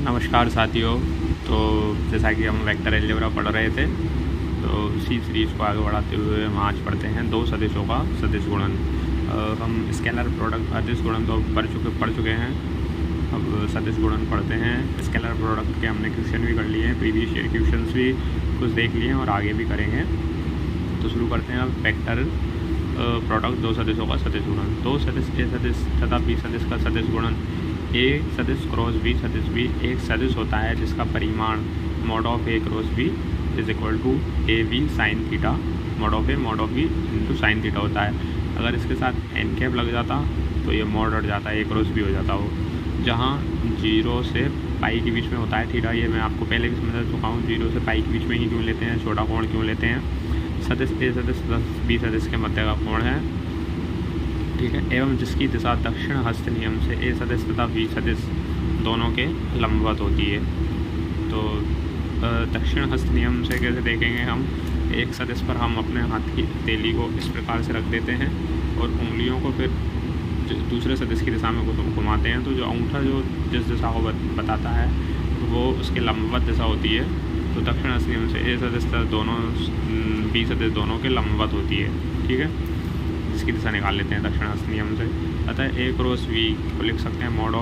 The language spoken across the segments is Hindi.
नमस्कार साथियों। तो जैसा कि हम वेक्टर अलजेब्रा पढ़ रहे थे, तो इसी सीरीज़ को आगे बढ़ाते हुए हम आज पढ़ते हैं दो सदिशों का सदिश गुणन। हम स्केलर प्रोडक्ट सदिश गुणन तो पढ़ चुके हैं। अब सदिश गुणन पढ़ते हैं। स्केलर प्रोडक्ट के हमने क्वेश्चन भी कर लिए हैं, प्रीवियस ईयर क्वेश्चंस भी कुछ देख लिए हैं और आगे भी करेंगे। तो शुरू करते हैं अब वेक्टर प्रोडक्ट दो सदिशों का सदिश गुणन। दो सदिश ए सदिश तथा बी सदिश का सदिश गुणन ए सदिश क्रॉस बी सदिश भी एक सदिश होता है जिसका परिमाण mod of A cross B is equal to A B sine theta mod of B into sine theta होता है। अगर इसके साथ एन कैप लग जाता तो ये मॉड हट जाता है, ए क्रॉस बी हो जाता वो, जहाँ 0 से पाई के बीच में होता है थीटा। ये मैं आपको पहले भी समझा चुका हूँ, 0 से पाई के बीच में ही क्यों लेते हैं, छोटा कोण क्यों लेते हैं। सदिश ए सदिश बी सदिश के मध्य का कोण है, ठीक है, एवं जिसकी दिशा दक्षिण हस्त नियम से ए सदिश तथा बी सदिश दोनों के लंबवत होती है। तो दक्षिण हस्त नियम से कैसे देखेंगे हम, एक सदिश पर हम अपने हाथ की हथेली को इस प्रकार से रख देते हैं और उंगलियों को फिर दूसरे सदिश की दिशा में घुमाते हैं, तो जो अंगूठा जो जिस दिशा को बताता है वो उसके लंबवत दिशा होती है। तो दक्षिण हस्त नियम से ए सदिश दोनों बी सदिश दोनों के लंबवत होती है, ठीक है, जिसकी दिशा निकाल लेते हैं दक्षिण हस्त नियम से। अतः ए क्रॉस बी को लिख सकते हैं mod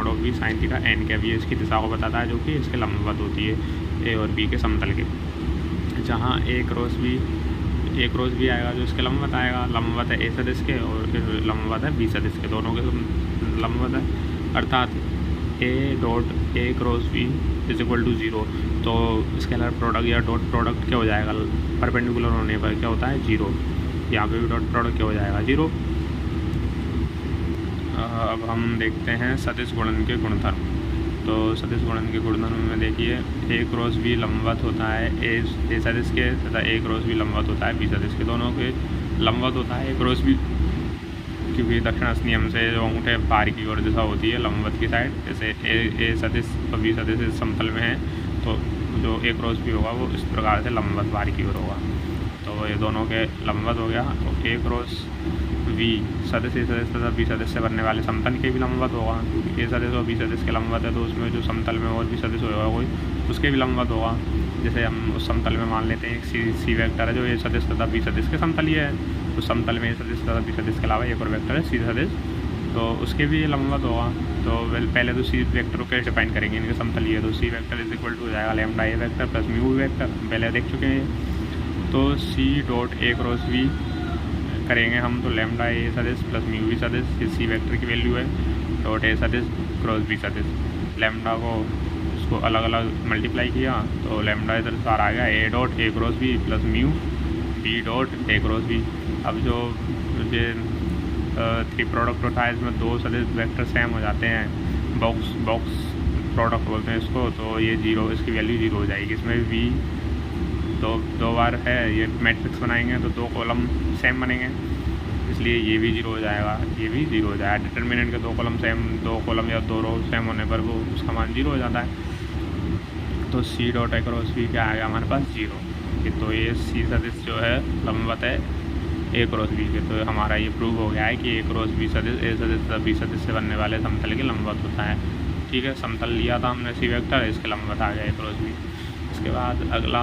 of B sine theta n cap, ये इसकी दिशा को बताता है जो कि इसके लंबवत होती है ए और बी के समतल के। जहाँ ए क्रॉस बी आएगा जो इसके लंबवत आएगा, लंबवत है ए सदिश के और फिर लंबवत है बी सदिश के, दोनों के लंबवत है। अर्थात A dot A cross B is equal to 0। तो स्केलर प्रोडक्ट या डॉट प्रोडक्ट क्या हो जाएगा, परपेंडिकुलर होने पर क्या होता है 0। यहाँ पे भी डॉट प्रोडक्ट क्या हो जाएगा 0। अब हम देखते हैं सदिश गुणन के गुणधर्म। तो सदिश गुणन के गुणधर्म में देखिए, ए क्रॉस बी लंबवत होता है ए सदिश के तथा ए क्रॉस बी लंबवत होता है बी सदिश के, दोनों के लंबवत होता है ए क्रॉस बी, क्योंकि दक्षिण हस्त नियम से जो अंगूठे बाहर की ओर दिशा होती है लंबवत की साइड, जैसे ए सदिश और बी सदिश समतल में है तो जो ए क्रॉस बी होगा वो इस प्रकार से लंबवत बाहर की ओर होगा। तो ये दोनों के लंबवत हो गया। तो ए क्रॉस बी सदिश ए सदिश तथा बी सदिश से बनने वाले समतल के भी लंबवत होगा, क्योंकि ए सदिश और बी सदिश के लंबवत है तो उसमें जो समतल में और भी सदिश होगा कोई उसके भी लंबवत होगा। जैसे हम उस समतल में मान लेते हैं एक सी वेक्टर है जो ए सदिश तथा बी सदिश के समतलीय है, उस समतल में ए सदिश तथा बी सदिश के अलावा एक और वेक्टर है सी सदिश, तो उसके भी लंबवत होगा। तो पहले तो सी वेक्टर को कैसे डिफाइन करेंगे, इनके समतलीय है, तो C vector is equal to हो जाएगा lambda A vector plus mu vector, पहले देख चुके हैं। तो C dot A cross B करेंगे हम, तो लैम्डा ए सदिश प्लस म्यू बी सदिश, ये सी वेक्टर की वैल्यू है, डॉट ए सदिश क्रॉस बी सदिश, लैम्डा को उसको अलग अलग मल्टीप्लाई किया तो लैम्डा इधर बाहर आ गया A dot A cross B plus mu B dot A cross B. अब जो ये थ्री प्रोडक्ट होता है इसमें दो सदिश वेक्टर सेम हो जाते हैं, बॉक्स प्रोडक्ट बोलते हैं इसको, तो ये 0, इसकी वैल्यू 0 हो जाएगी। इसमें भी दो बार है, ये मैट्रिक्स बनाएंगे तो दो कॉलम सेम बनेंगे, इसलिए ये भी 0 हो जाएगा, ये भी 0 हो जाएगा। डिटर्मिनेंट के दो कॉलम या दो रो सेम होने पर वो उसका मान 0 हो जाता है। तो C dot A cross B क्या आएगा हमारे पास 0। तो ये सी सदिश जो है लंबवत है ए क्रॉस बी के, तो हमारा ये प्रूव हो गया है कि ए क्रॉस बी सदिश ए सदिश तथा बी सदिश से बनने वाले समतल के लंबवत होता है, ठीक है। समतल लिया था हमने सी वेक्टर, इसके लंबवत आ गया ए क्रॉस बी। इसके बाद अगला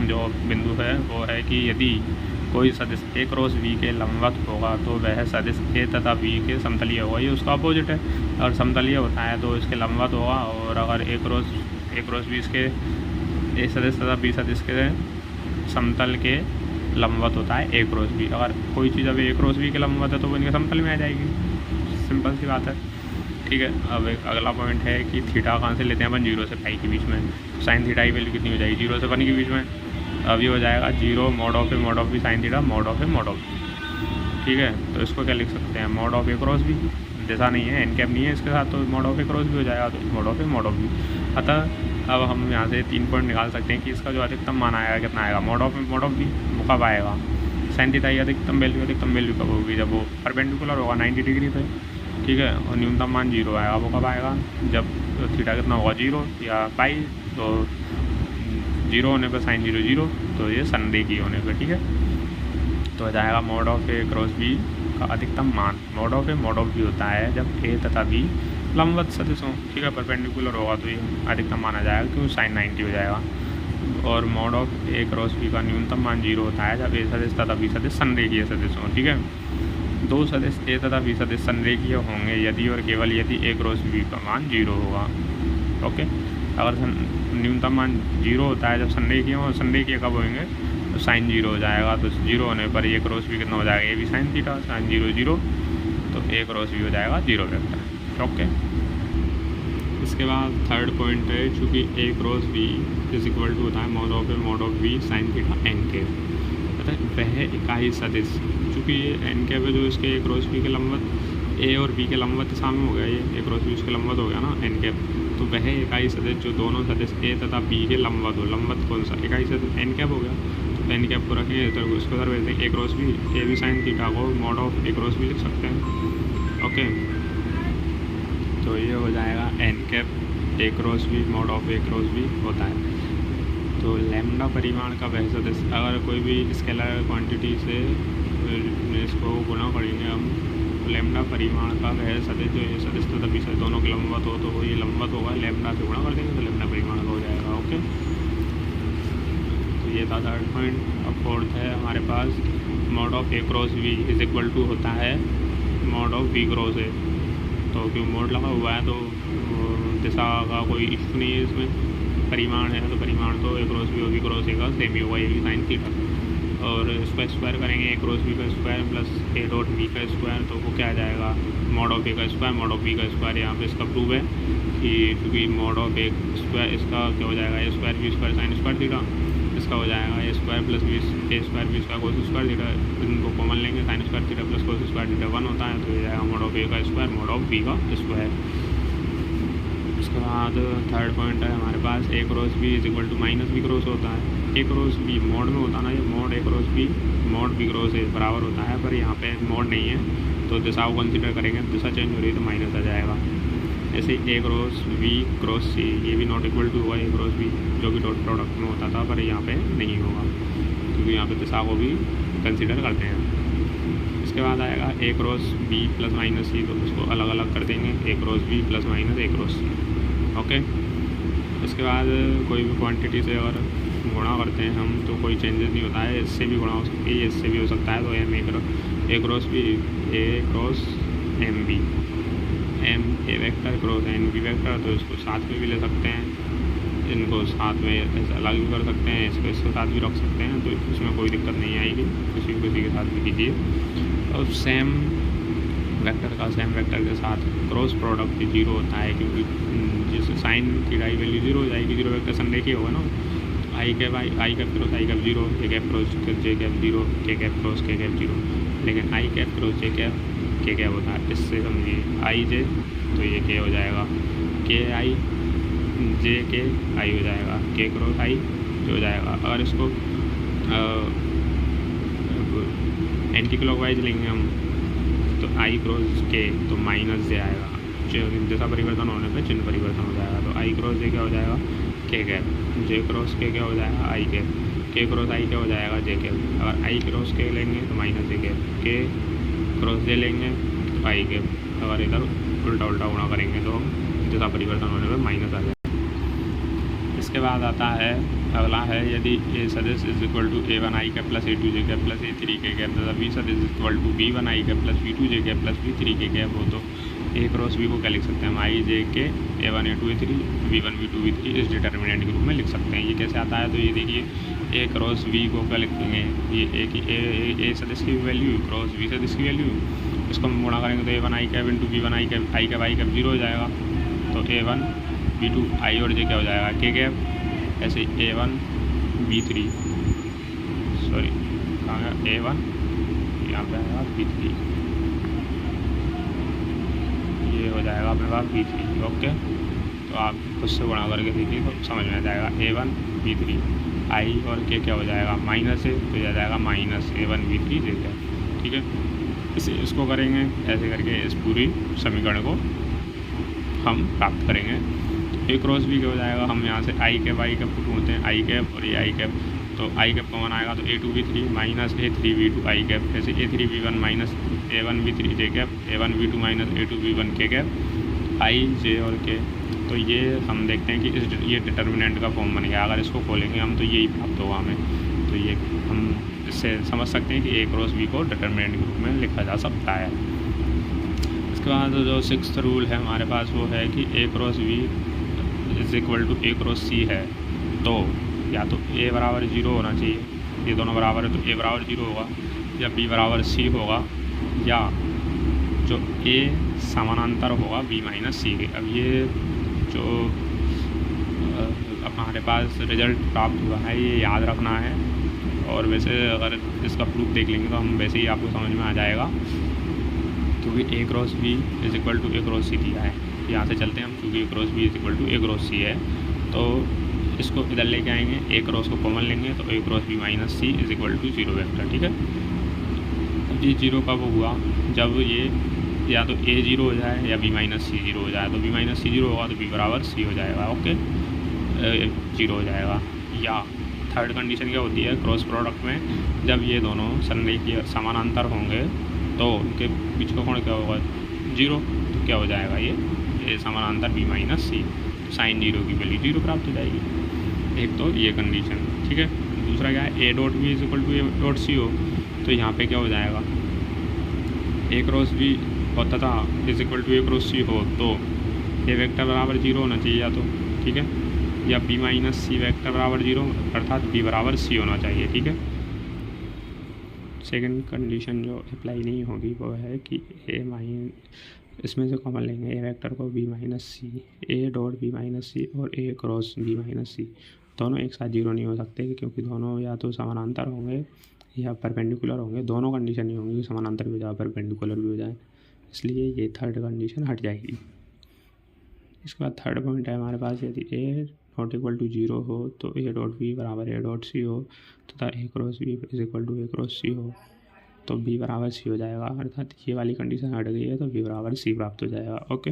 जो बिंदु है वो है कि यदि कोई सदिश ए क्रॉस बी के लंबवत होगा तो वह सदिश ए तथा बी के समतलीय होगा, ये उसका अपोजिट है। अगर समतलीय होता है तो इसके लंबवत होगा, और अगर ए क्रॉस बी इसके ए सदिश तथा बी सदिश के समतल के लंबवत होता है ए क्रॉस बी। अगर कोई चीज़ अब ए क्रॉस बी के लंबवत है तो वो इनके समतल में आ जाएगी, सिंपल सी बात है, ठीक है। अब एक अगला पॉइंट है कि थीटा कहाँ से लेते हैं अपन, 0 से पाई के बीच में। साइन थीटा की वैल्यू कितनी हो जाएगी 0 से 1 के बीच में, अब ये हो जाएगा 0 mod of B sine theta mod of B, ठीक है। तो इसको क्या लिख सकते हैं, mod of A cross B, दिशा नहीं है एन कैप नहीं है इसके साथ, तो mod of A cross B हो जाएगा, तो मॉड ऑफ बी। अतः अब हम यहाँ से 3 पॉइंट निकाल सकते हैं कि इसका जो अधिकतम मान आएगा कितना आएगा, मॉड ऑफ बी वो कब आएगा, साइन थीटा की अधिकतम वैल्यू कब होगी, जब वो परपेंडिकुलर होगा 90 डिग्री पे, ठीक है। और न्यूनतम मान 0 आएगा, वो कब आएगा, जब थीटा कितना होगा 0 या पाई, तो 0 होने पर साइन 0 तो ये संरेखी होने पर, ठीक है। तो हो जाएगा mod of A cross B का अधिकतम मान, मॉड ऑफ बी होता है जब ए तथा बी लंबवत सदिश हो, ठीक है, परपेंडिकुलर होगा तो ये अधिकतम माना जाएगा क्योंकि साइन 90 हो जाएगा। और mod of A cross B का न्यूनतम मान 0 होता है जब ए सदिश तथा बी सदिश संरेखीय सदिश हों, ठीक है। दो सदिश ए तथा बी सदिश संरेखीय होंगे यदि और केवल यदि ए क्रॉस बी का मान 0 होगा। ओके, अगर न्यूनतम मान 0 होता है जब संरेखीय हो, संरेखीय कब होंगे तो साइन 0 हो जाएगा। तो 0 होने पर ए क्रॉस बी कितना हो जाएगा, A B sine theta, sine 0 0, तो ए क्रॉस बी हो जाएगा 0 वेक्टर। ओके, इसके बाद थर्ड पॉइंट है, चूँकि A cross B is equal to होता है mod of A mod of B sine theta n के, पता है वह इकाई सदिश, चूँकि ये एन के है जो इसके ए क्रॉस बी के लंबवत, ए और बी के लंबवत दिशा में हो गया, ये ए क्रॉस बी उसके लंबवत हो गया ना एन के, तो वह इकाई सदिश जो दोनों सदिश ए तथा बी के लंबवत हो, लंबवत कौन सा इकाई सदिश एन कैप हो गया, तो एन कैप को रखेंगे तो उसको उधर भेजते हैं A cross B, A B sine theta को mod of A cross B लिख सकते हैं। ओके, तो ये हो जाएगा n cap A cross B mod of A cross B होता है। तो लैम्डा परिमाण का वह सदिश, अगर कोई भी स्केलर क्वांटिटी से इसको गुणा करेंगे हम, तो लैम्डा परिमाण का वह सदिश जो ये सदिश तथा बी सदिश दोनों के लंबवत हो, तो वो ये लंबवत होगा, लैम्डा से गुणा कर देंगे तो लैम्डा परिमाण का हो जाएगा। ओके, तो ये था थर्ड पॉइंट। अब फोर्थ है हमारे पास mod of A cross B is equal to होता है mod of B cross A. तो क्यों मोड लगा हुआ है तो दिशा का कोई इशू नहीं है इसमें, परिमाण है तो परिमाण तो ए क्रॉस बी और बी क्रॉस ए का सेम ही होगा, ए बी साइन थीटा, और इसको स्क्वायर करेंगे ए क्रॉस बी का square plus A dot B का स्क्वायर, तो वो क्या आ जाएगा मॉड ऑफ ए का स्क्वायर मॉड ऑफ बी का स्क्वायर। यहाँ पे इसका प्रूव है कि क्योंकि मॉड ऑफ ए स्क्वायर इसका क्या हो जाएगा A square B square sine square theta, इसका हो जाएगा A square plus B A square B square cos square theta, इनको कॉमन लेंगे sine square theta plus cos square theta 1 होता है, तो ये जाएगा मॉड ऑफ ए का स्क्वायर मॉड ऑफ बी का स्क्वायर। उसके बाद थर्ड पॉइंट है हमारे पास A cross B is equal to minus B cross होता है। ए क्रॉस बी मोड में होता ना, ये mod A cross B mod B cross A बराबर होता है, पर यहाँ पे मोड नहीं है तो दिशा को कंसिडर करेंगे, दिशा चेंज हो रही है तो माइनस आ जाएगा। ऐसे ए क्रॉस बी क्रॉस सी ये भी नॉट इक्वल टू हुआ ए क्रॉस बी, जो कि डॉट प्रोडक्ट में होता था, पर यहाँ पे नहीं होगा क्योंकि यहाँ पे दिशा को भी कंसिडर करते हैं। इसके बाद आएगा ए क्रॉस बी प्लस माइनस सी, तो उसको अलग अलग कर देंगे, ए क्रॉस बी प्लस माइनस ए क्रॉस सी। ओके, इसके बाद कोई भी क्वांटिटी से अगर गुणा करते हैं हम तो कोई चेंजेस नहीं होता है, इससे भी गुणा हो सकती है, इससे भी हो सकता है, तो M A cross B A cross M B, M A vector cross N B vector, तो इसको साथ में भी ले सकते हैं, इनको साथ में ऐसे अलग भी कर सकते हैं, इसको इसके साथ भी रख सकते हैं, तो इसमें कोई दिक्कत नहीं आएगी, किसी के साथ भी कीजिए। और सेम वेक्टर का सेम वेक्टर के साथ क्रॉस प्रोडक्ट 0 होता है, क्योंकि जिस साइन थीटा की वैल्यू 0 हो जाएगी, 0 वेक्टर संरेखीय होगा ना, आई कैप क्रॉस आई कैप 0, जे कैप क्रॉस जे कैप 0, के कैप क्रॉस के कैप 0, लेकिन आई कैप क्रॉस जे कैप के कैप होता है, इससे समझिए आई जे तो ये के हो जाएगा, के आई जे के आई हो जाएगा, के क्रॉस आई जो हो जाएगा। अगर इसको एंटी क्लॉकवाइज लेंगे हम तो आई क्रॉस के तो माइनस जे आएगा, दिशा परिवर्तन होने पे चिन्ह परिवर्तन हो जाएगा, तो आई क्रॉस जे क्या हो जाएगा के कैप, जे क्रॉस के क्या हो जाएगा आई कैप, के क्रॉस आई क्या हो जाएगा जे कैप। अगर आई क्रॉस के लेंगे तो माइनस जे कैप, के क्रॉस जे लेंगे तो आई कैप, अगर इधर उल्टा उल्टा गुणा करेंगे तो दिशा परिवर्तन होने पर माइनस आ जाएगा। इसके बाद आता है अगला है, यदि ए सदिश is equal to A one I cap plus A two J cap plus ए3 के कैप तथा बी सदिश is equal to b1 I cap plus b2 J cap plus b3 K cap हो, तो ए क्रॉस बी को क्या लिख सकते हैं हम, आई जे के a1 a2 a3 b1 b2 b3 इस डिटर्मिनेंट के रूप में लिख सकते हैं। ये कैसे आता है, तो ये देखिए ए क्रॉस बी को क्या लिखेंगे, ये ए सदिश की वैल्यू क्रॉस बी सदिश की वैल्यू, इसको हम गुणा करेंगे तो a1 I cap into b1 I cap 0 हो जाएगा, तो a1 b2 आई और जे क्या हो जाएगा के कैप, ऐसे a1 b3 सॉरी कहाँ गया a1 यहाँ पे आएगा b3, ये हो जाएगा अपने पास b3। ओके, तो आप खुद से गुणा करके देखिए तो समझ में आ जाएगा, a1 b3 आई और के क्या हो जाएगा माइनस है, तो यह जाएगा माइनस a1 b3 जे क्या, ठीक है। इसको करेंगे ऐसे करके इस पूरी समीकरण को हम प्राप्त करेंगे। ए क्रॉस बी क्या हो जाएगा, हम यहाँ से आई कैप को ढूंढते हैं, आई कैप और ये आई कैप, तो आई कैप कॉमन आएगा तो a2 b3 minus a3 b2 आई कैप, जैसे a3 b1 minus a1 b3 जे cap, a1 b2 minus a2 b1 के कैप, आई जे और के। तो ये हम देखते हैं कि ये डिटर्मिनेंट का फॉर्म बन गया। अगर इसको खोलेंगे हम तो यही प्राप्त होगा हमें। तो ये हम इससे समझ सकते हैं कि ए क्रॉस बी को डिटर्मिनेंट के रूप में लिखा जा सकता है। इसके बाद जो 6th रूल है हमारे पास वो है कि A cross B is equal to A cross C है। तो या तो ए बराबर 0 होना चाहिए, ये दोनों बराबर है तो ए बराबर 0 होगा, या बी बराबर सी होगा, या जो ए समानांतर होगा बी माइनस सी के। अब ये जो हमारे पास रिजल्ट प्राप्त हुआ है ये याद रखना है, और वैसे अगर इसका प्रूफ देख लेंगे तो हम वैसे ही आपको समझ में आ जाएगा, क्योंकि A cross B is equal to A cross C दिया है। यहाँ से चलते हैं हम, क्योंकि A cross B is equal to A cross C है तो इसको इधर लेके आएंगे, ए क्रॉस को कॉमन लेंगे तो A cross B minus C is equal to 0 vector. ठीक है, अब ये 0 कब हुआ, जब ये या तो ए 0 हो जाए या बी माइनस सी 0 हो जाए। तो बी माइनस सी 0 होगा तो बी बराबर सी हो जाएगा, ओके 0 हो जाएगा। या थर्ड कंडीशन क्या होती है क्रॉस प्रोडक्ट में, जब ये दोनों संरेखीय समानांतर होंगे तो उनके बीच का कोण क्या होगा 0, तो क्या हो जाएगा ये समानांतर बी माइनस सी, साइन 0 की वैल्यू 0 प्राप्त हो जाएगी। एक तो ये कंडीशन, ठीक है। दूसरा क्या है A dot B is equal to A dot C हो, तो यहाँ पे क्या हो जाएगा ए क्रॉस बी और तथा is equal to A cross C हो तो ए वेक्टर बराबर 0 होना चाहिए या तो, ठीक है, या बी माइनस सी वेक्टर बराबर 0 अर्थात बी बराबर सी होना चाहिए, ठीक है। सेकंड कंडीशन जो अप्लाई नहीं होगी वो है कि ए इसमें से कॉमन लेंगे ए वेक्टर को B minus C, A dot B minus C और A cross B minus C दोनों एक साथ 0 नहीं हो सकते, क्योंकि दोनों या तो समानांतर होंगे या परपेंडिकुलर होंगे। दोनों कंडीशन नहीं होंगी कि समानांतर भी हो जाए परपेंडिकुलर भी हो जाए, इसलिए ये थर्ड कंडीशन हट जाएगी। इसके बाद थर्ड पॉइंट है हमारे पास, यदि ए नॉट इक्वल टू 0 हो तो ए डॉट बी बराबर ए डॉट सी हो तथा A cross B is equal to A cross C हो तो बी बराबर सी हो जाएगा, अर्थात ये वाली कंडीशन हट गई है तो बी बराबर सी प्राप्त हो जाएगा, ओके।